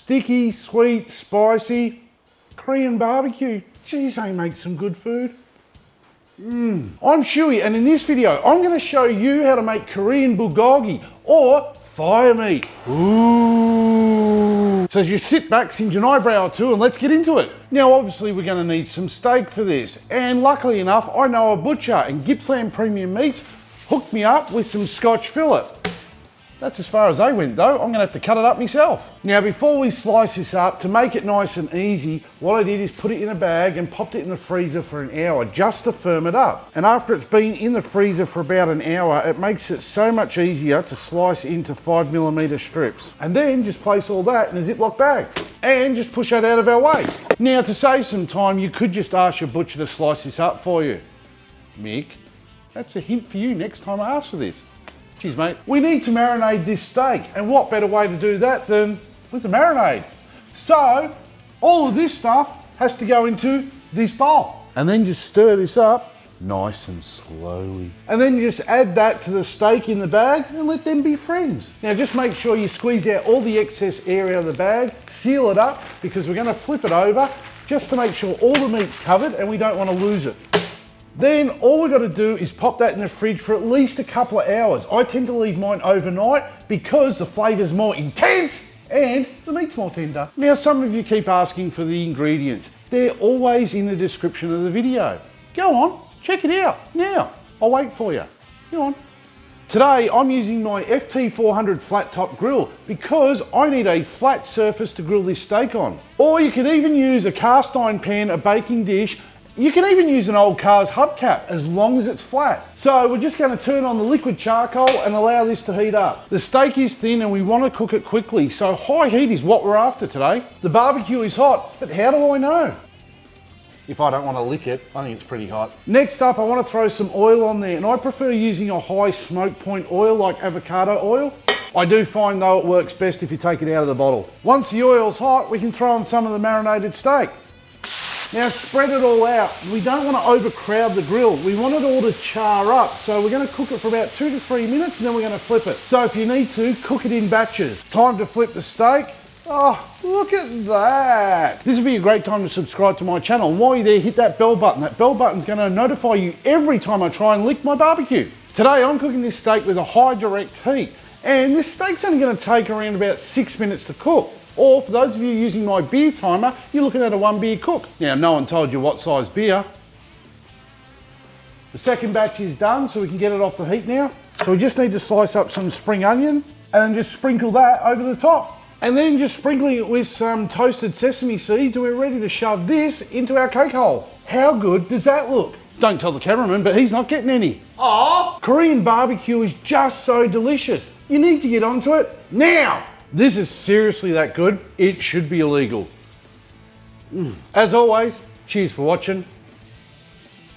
Sticky, sweet, spicy, Korean barbecue. Geez, they make some good food. I'm Schuey, and in this video, I'm gonna show you how to make Korean bulgogi, or fire meat. Ooh. So as you sit back, singe an eyebrow or two, and let's get into it. Now, obviously, we're gonna need some steak for this. And luckily enough, I know a butcher, and Gippsland Premium Meats hooked me up with some scotch fillet. That's as far as they went though. I'm gonna have to cut it up myself. Now, before we slice this up, to make it nice and easy, what I did is put it in a bag and popped it in the freezer for an hour just to firm it up. And after it's been in the freezer for about an hour, it makes it so much easier to slice into 5mm strips. And then just place all that in a Ziploc bag and just push that out of our way. Now, to save some time, you could just ask your butcher to slice this up for you. Mick, that's a hint for you next time I ask for this. Cheers, mate. We need to marinate this steak, and what better way to do that than with a marinade? So, all of this stuff has to go into this bowl. And then just stir this up nice and slowly. And then you just add that to the steak in the bag and let them be friends. Now just make sure you squeeze out all the excess air out of the bag, seal it up, because we're gonna flip it over just to make sure all the meat's covered and we don't want to lose it. Then all we've got to do is pop that in the fridge for at least a couple of hours. I tend to leave mine overnight because the flavour's more intense and the meat's more tender. Now, some of you keep asking for the ingredients. They're always in the description of the video. Go on, check it out. Now, I'll wait for you. Go on. Today, I'm using my FT400 flat top grill because I need a flat surface to grill this steak on. Or you could even use a cast iron pan, a baking dish. You can even use an old car's hubcap as long as it's flat. So we're just going to turn on the liquid charcoal and allow this to heat up. The steak is thin and we want to cook it quickly, so high heat is what we're after today. The barbecue is hot, but how do I know? If I don't want to lick it, I think it's pretty hot. Next up, I want to throw some oil on there, and I prefer using a high smoke point oil like avocado oil. I do find though it works best if you take it out of the bottle. Once the oil's hot, we can throw on some of the marinated steak. Now spread it all out. We don't want to overcrowd the grill. We want it all to char up. So we're going to cook it for about 2 to 3 minutes and then we're going to flip it. So if you need to, cook it in batches. Time to flip the steak. Oh, look at that. This would be a great time to subscribe to my channel. And while you're there, hit that bell button. That bell button's going to notify you every time I try and lick my barbecue. Today I'm cooking this steak with a high direct heat. And this steak's only going to take around about 6 minutes to cook. Or for those of you using my beer timer, you're looking at a 1 beer cook. Now, no one told you what size beer. The second batch is done, so we can get it off the heat now. So we just need to slice up some spring onion and then just sprinkle that over the top. And then just sprinkling it with some toasted sesame seeds, and we're ready to shove this into our coke hole. How good does that look? Don't tell the cameraman, but he's not getting any. Aww! Korean barbecue is just so delicious. You need to get onto it now. This is seriously that good, it should be illegal. As always, cheers for watching.